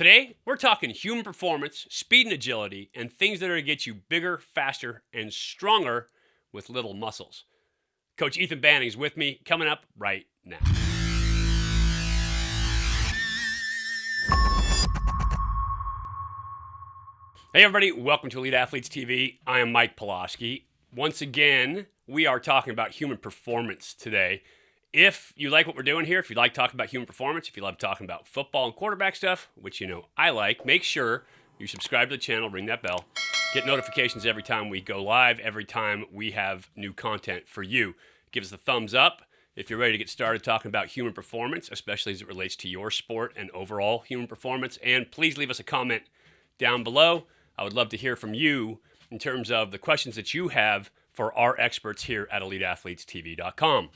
Today, we're talking human performance, speed and agility, and things that are going to get you bigger, faster, and stronger with little muscles. Coach Ethan Banning is with me, coming up right now. Hey everybody, welcome to Elite Athletes TV. I am Mike Pulaski. Once again, we are talking about human performance today. If you like what we're doing here, if you like talking about human performance, if you love talking about football and quarterback stuff, which you know I like, make sure you subscribe to the channel, ring that bell, get notifications every time we go live, every time we have new content for you. Give us a thumbs up if you're ready to get started talking about human performance, especially as it relates to your sport and overall human performance. And please leave us a comment down below. I would love to hear from you in terms of the questions that you have for our experts here at EliteAthletesTV.com.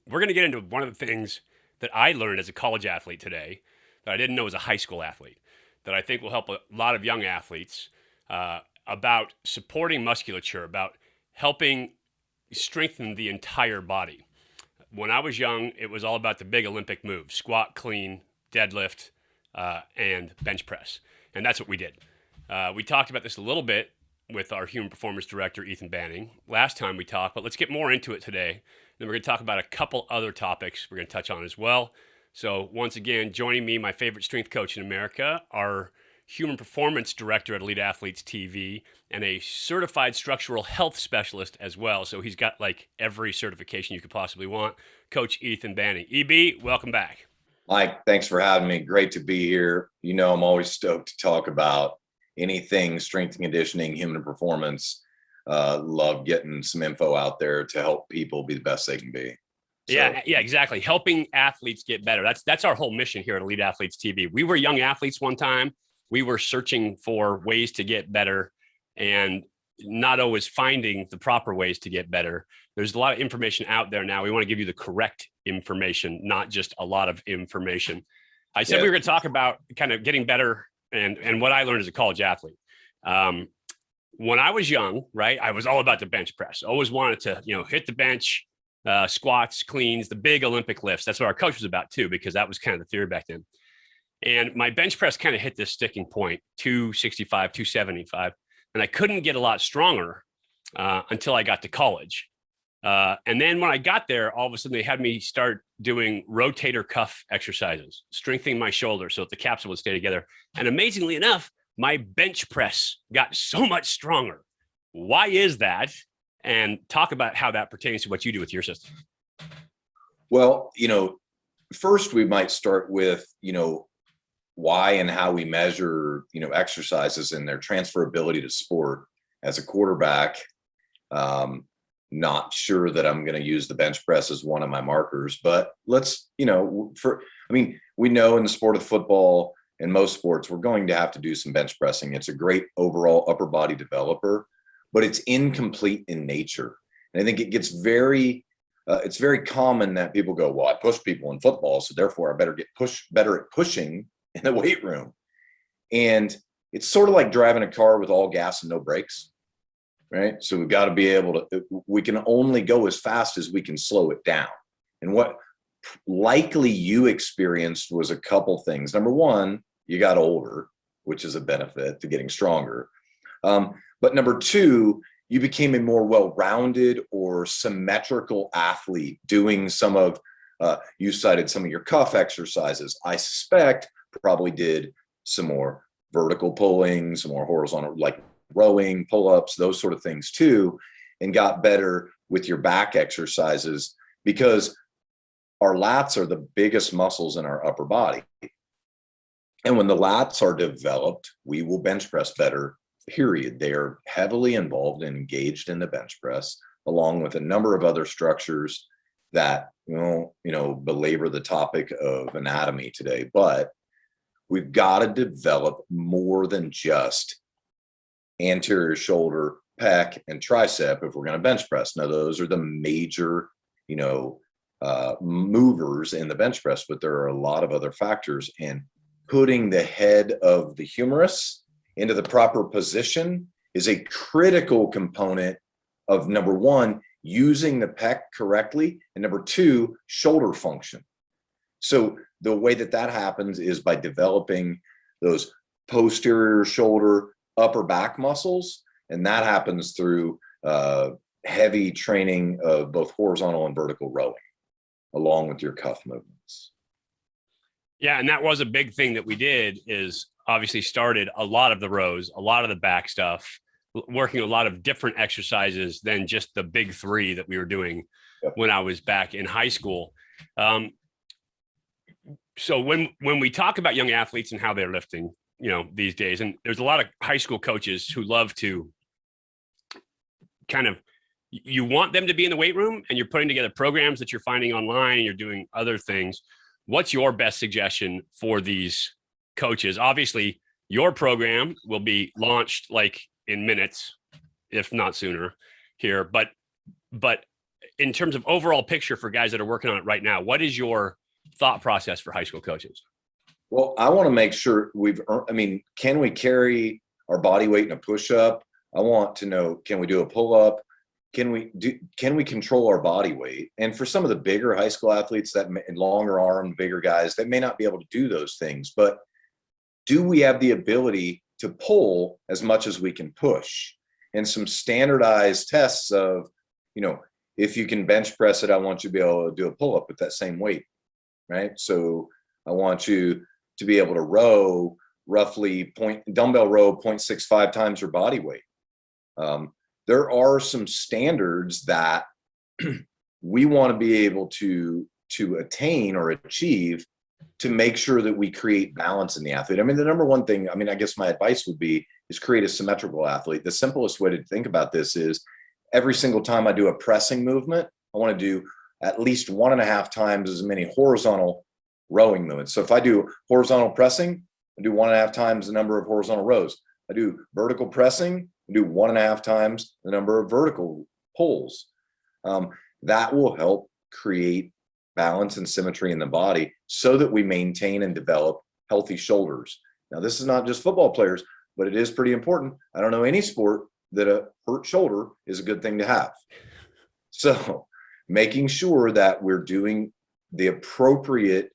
We're going to get into one of the things that I learned as a college athlete today that I didn't know as a high school athlete, that I think will help a lot of young athletes about supporting musculature, about helping strengthen the entire body. When I was young, it was all about the big Olympic moves: squat, clean, deadlift, and bench press. And that's what we did. We talked about this a little bit with our human performance director, Ethan Banning, last time we talked, but let's get more into it today. Then we're going to talk about a couple other topics we're going to touch on as well. So once again, joining me, my favorite strength coach in America, our human performance director at Elite Athletes TV, and a certified structural health specialist as well. So he's got like every certification you could possibly want. Coach Ethan Banning. EB, welcome back. Mike, thanks for having me. Great to be here. You know, I'm always stoked to talk about anything strength and conditioning, human performance. Love getting some info out there to help people be the best they can be. So. Yeah, exactly. Helping athletes get better. That's our whole mission here at Elite Athletes TV. We were young athletes one time. We were searching for ways to get better and not always finding the proper ways to get better. There's a lot of information out there now. We want to give you the correct information, not just a lot of information. I said we were going to talk about kind of getting better and what I learned as a college athlete. When I was young, right, I was all about the bench press. Always wanted to, hit the bench, squats, cleans, the big Olympic lifts. That's what our coach was about too, because that was kind of the theory back then. And my bench press kind of hit this sticking point, 265, 275. And I couldn't get a lot stronger until I got to college. And then when I got there, all of a sudden they had me start doing rotator cuff exercises, strengthening my shoulder so that the capsule would stay together. And amazingly enough, my bench press got so much stronger. Why is that? And talk about how that pertains to what you do with your system. Well, first we might start with, why and how we measure, exercises and their transferability to sport. As a quarterback, not sure that I'm going to use the bench press as one of my markers, but let's, we know in the sport of football and most sports, we're going to have to do some bench pressing. It's a great overall upper body developer, but it's incomplete in nature. And I think it gets it's very common that people go, well, I push people in football, so therefore I better get better at pushing in the weight room. And it's sort of like driving a car with all gas and no brakes, right? So we've got to be able to, we can only go as fast as we can slow it down. And what likely you experienced was a couple things. Number one, you got older, which is a benefit to getting stronger. But number two, you became a more well-rounded or symmetrical athlete doing some of, you cited some of your cuff exercises. I suspect probably did some more vertical pulling, some more horizontal, like rowing, pull-ups, those sort of things too, and got better with your back exercises because our lats are the biggest muscles in our upper body. And when the lats are developed, we will bench press better, period. They are heavily involved and engaged in the bench press, along with a number of other structures that, belabor the topic of anatomy today. But we've got to develop more than just anterior shoulder, pec, and tricep if we're going to bench press. Now, those are the major, movers in the bench press, but there are a lot of other factors. And putting the head of the humerus into the proper position is a critical component of, number one, using the pec correctly, and number two, shoulder function. So the way that happens is by developing those posterior shoulder, upper back muscles. And that happens through heavy training of both horizontal and vertical rowing, along with your cuff movements. Yeah, and that was a big thing that we did, is obviously started a lot of the rows, a lot of the back stuff, working a lot of different exercises than just the big three that we were doing when I was back in high school. So when we talk about young athletes and how they're lifting, these days, and there's a lot of high school coaches who love to kind of, you want them to be in the weight room and you're putting together programs that you're finding online and you're doing other things. What's your best suggestion for these coaches? Obviously, your program will be launched like in minutes, if not sooner here. But in terms of overall picture for guys that are working on it right now, what is your thought process for high school coaches? Well, I want to make sure can we carry our body weight in a push-up? I want to know, can we do a pull-up? Can we control our body weight? And for some of the bigger high school athletes, that longer armed, bigger guys, that may not be able to do those things, but do we have the ability to pull as much as we can push? And some standardized tests of, if you can bench press it, I want you to be able to do a pull-up with that same weight, right? So I want you to be able to row roughly dumbbell row 0.65 times your body weight. There are some standards that we want to be able to attain or achieve to make sure that we create balance in the athlete. The number one thing, I guess my advice would be, is create a symmetrical athlete. The simplest way to think about this is, every single time I do a pressing movement, I want to do at least 1.5 times as many horizontal rowing movements. So if I do horizontal pressing, I do 1.5 times the number of horizontal rows. I do vertical pressing, I do 1.5 times the number of vertical pulls. That will help create balance and symmetry in the body so that we maintain and develop healthy shoulders. Now, this is not just football players, but it is pretty important. I don't know any sport that a hurt shoulder is a good thing to have. So making sure that we're doing the appropriate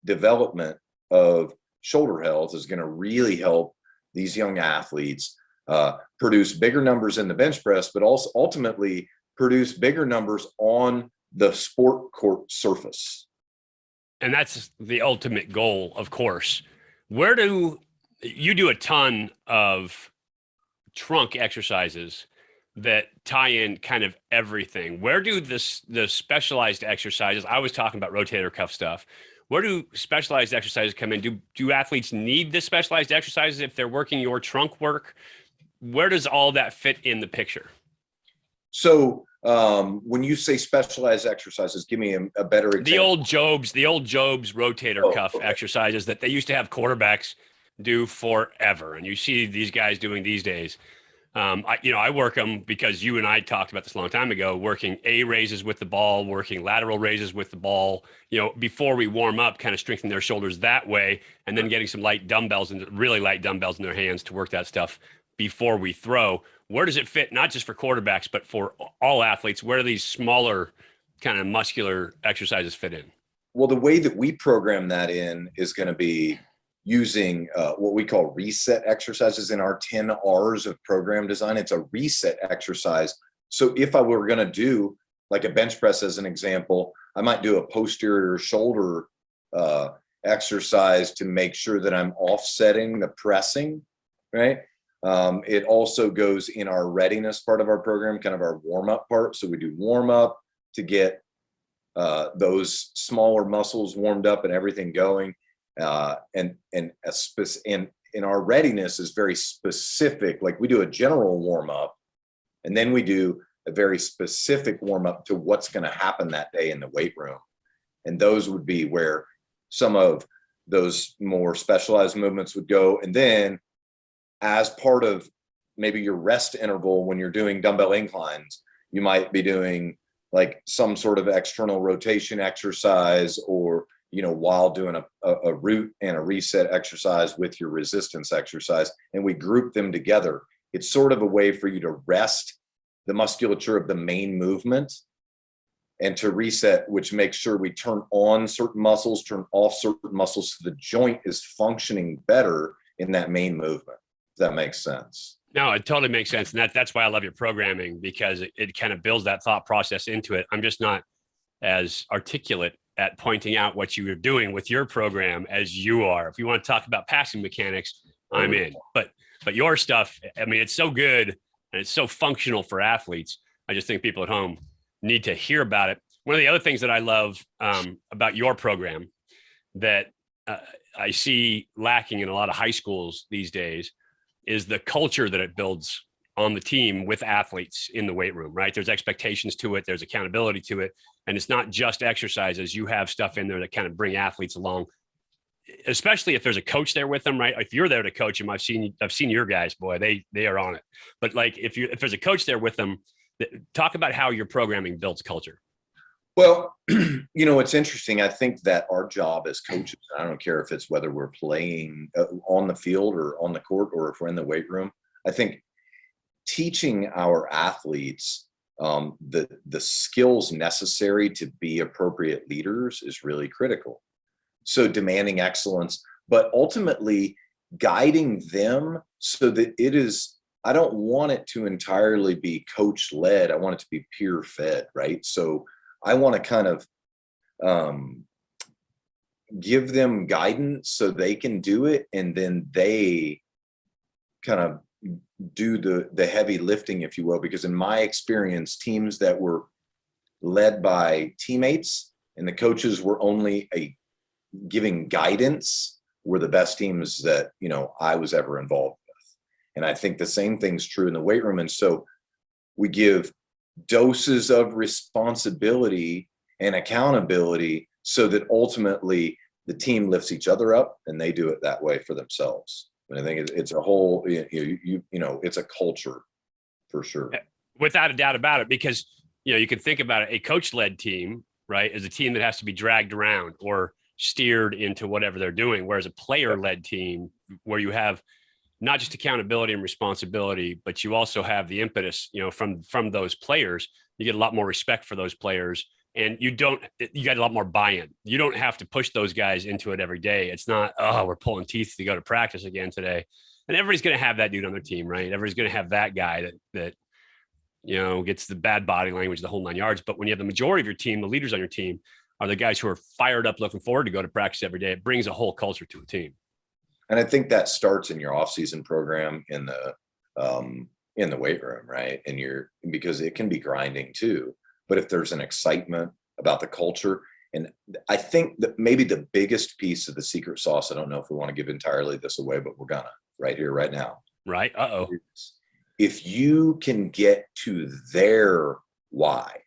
development of shoulder health is going to really help these young athletes produce bigger numbers in the bench press, but also ultimately produce bigger numbers on the sport court surface. And that's the ultimate goal, of course. Where do you do a ton of trunk exercises that tie in kind of everything? Where do the specialized exercises, I was talking about rotator cuff stuff, where do specialized exercises come in? Do athletes need the specialized exercises if they're working your trunk work? Where does all that fit in the picture? So when you say specialized exercises, give me a better example. The old Job's rotator cuff exercises that they used to have quarterbacks do forever, and you see these guys doing these days. I work them because you and I talked about this a long time ago, working A raises with the ball, working lateral raises with the ball, before we warm up, kind of strengthen their shoulders that way, and then getting some light dumbbells and really light dumbbells in their hands to work that stuff before we throw. Where does it fit, not just for quarterbacks, but for all athletes? Where do these smaller kind of muscular exercises fit in? Well, the way that we program that in is going to be using what we call reset exercises in our 10 R's of program design. It's a reset exercise. So if I were going to do like a bench press as an example, I might do a posterior shoulder exercise to make sure that I'm offsetting the pressing, right? It also goes in our readiness part of our program, kind of our warm-up part. So we do warm-up to get those smaller muscles warmed up and everything going. And in our readiness is very specific. Like we do a general warm up, and then we do a very specific warm up to what's going to happen that day in the weight room. And those would be where some of those more specialized movements would go. And then as part of maybe your rest interval, when you're doing dumbbell inclines, you might be doing like some sort of external rotation exercise, or while doing a root and a reset exercise with your resistance exercise, and we group them together. It's sort of a way for you to rest the musculature of the main movement and to reset, which makes sure we turn on certain muscles, turn off certain muscles, so the joint is functioning better in that main movement. If that makes sense. No, it totally makes sense. And that's why I love your programming, because it kind of builds that thought process into it. I'm just not as articulate at pointing out what you are doing with your program as you are. If you want to talk about passing mechanics, I'm in. But your stuff, I mean, it's so good and it's so functional for athletes. I just think people at home need to hear about it. One of the other things that I love about your program that I see lacking in a lot of high schools these days is the culture that it builds on the team with athletes in the weight room, right? There's expectations to it. There's accountability to it. And it's not just exercises. You have stuff in there that kind of bring athletes along, especially if there's a coach there with them, right? If you're there to coach them, I've seen your guys, boy, they are on it. But like, if there's a coach there with them, talk about how your programming builds culture. Well, it's interesting. I think that our job as coaches, I don't care if it's whether we're playing on the field or on the court, or if we're in the weight room, I think teaching our athletes the skills necessary to be appropriate leaders is really critical. So demanding excellence, but ultimately guiding them so that I don't want it to entirely be coach led. I want it to be peer fed, right? So I want to kind of give them guidance so they can do it, and then they kind of do the heavy lifting, if you will. Because in my experience, teams that were led by teammates and the coaches were only giving guidance were the best teams that I was ever involved with. And I think the same thing's true in the weight room. And so we give doses of responsibility and accountability so that ultimately the team lifts each other up, and they do it that way for themselves. And I think it's a whole, it's a culture for sure. Without a doubt about it, because, you can think about it, a coach-led team, right, is a team that has to be dragged around or steered into whatever they're doing. Whereas a player-led team, where you have not just accountability and responsibility, but you also have the impetus, from those players. You get a lot more respect for those players, and you got a lot more buy-in. You don't have to push those guys into it every day. It's not, we're pulling teeth to go to practice again today. And everybody's going to have that dude on their team, right? Everybody's going to have that guy that gets the bad body language, the whole 9 yards. But when you have the majority of your team, the leaders on your team are the guys who are fired up, looking forward to go to practice every day. It brings a whole culture to a team. And I think that starts in your offseason program in the weight room, right? Because it can be grinding too. But if there's an excitement about the culture, and I think that maybe the biggest piece of the secret sauce, I don't know if we want to give entirely this away, but we're gonna right here, right now. Right. If you can get to their why,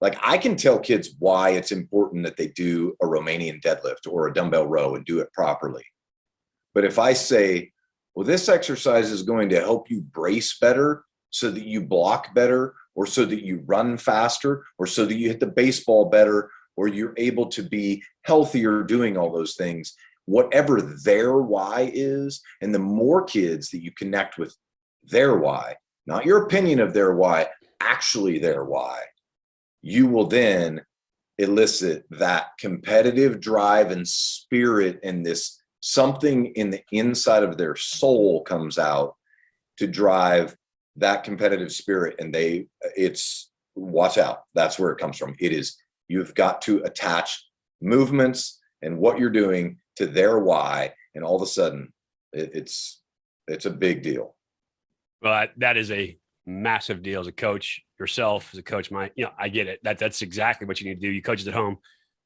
like I can tell kids why it's important that they do a Romanian deadlift or a dumbbell row and do it properly. But if I say, well, this exercise is going to help you brace better so that you block better, or so that you run faster, or so that you hit the baseball better, or you're able to be healthier doing all those things, whatever their why is, and the more kids that you connect with their why, not your opinion of their why, actually their why, you will then elicit that competitive drive and spirit, and this something in the inside of their soul comes out to drive that competitive spirit. And watch out. That's where it comes from. You've got to attach movements and what you're doing to their why. And all of a sudden it's a big deal. Well, that is a massive deal as a coach yourself, as a coach, I get it. That's exactly what you need to do. You coaches at home,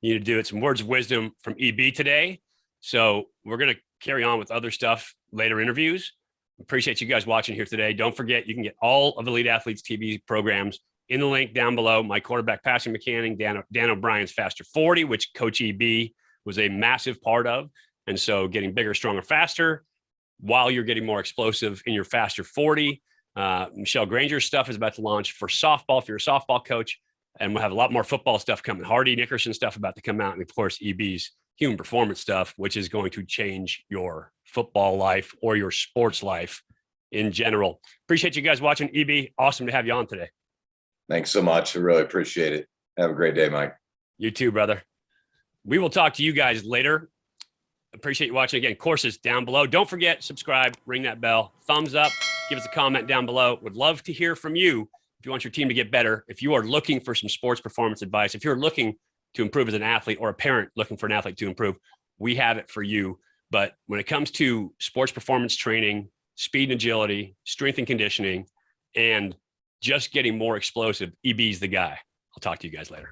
you need to do it. Some words of wisdom from EB today. So we're going to carry on with other stuff, later interviews. Appreciate you guys watching here today. Don't forget, you can get all of Elite Athletes TV programs in the link down below. My quarterback passing mechanic, Dan O'Brien's Faster 40, which Coach EB was a massive part of. And so getting bigger, stronger, faster, while you're getting more explosive in your Faster 40. Michelle Granger's stuff is about to launch for softball, if you're a softball coach. And we'll have a lot more football stuff coming. Hardy Nickerson stuff about to come out. And of course, EB's human performance stuff, which is going to change your football life or your sports life in general. Appreciate you guys watching. EB, awesome to have you on today. Thanks so much. I really appreciate it. Have a great day, Mike. You too, brother. We will talk to you guys later. Appreciate you watching. Again, courses down below. Don't forget, subscribe, ring that bell, thumbs up, give us a comment down below. Would love to hear from you if you want your team to get better. If you are looking for some sports performance advice, if you're looking to improve as an athlete or a parent looking for an athlete to improve, we have it for you. But when it comes to sports performance training, speed and agility, strength and conditioning, and just getting more explosive, EB's the guy. I'll talk to you guys later.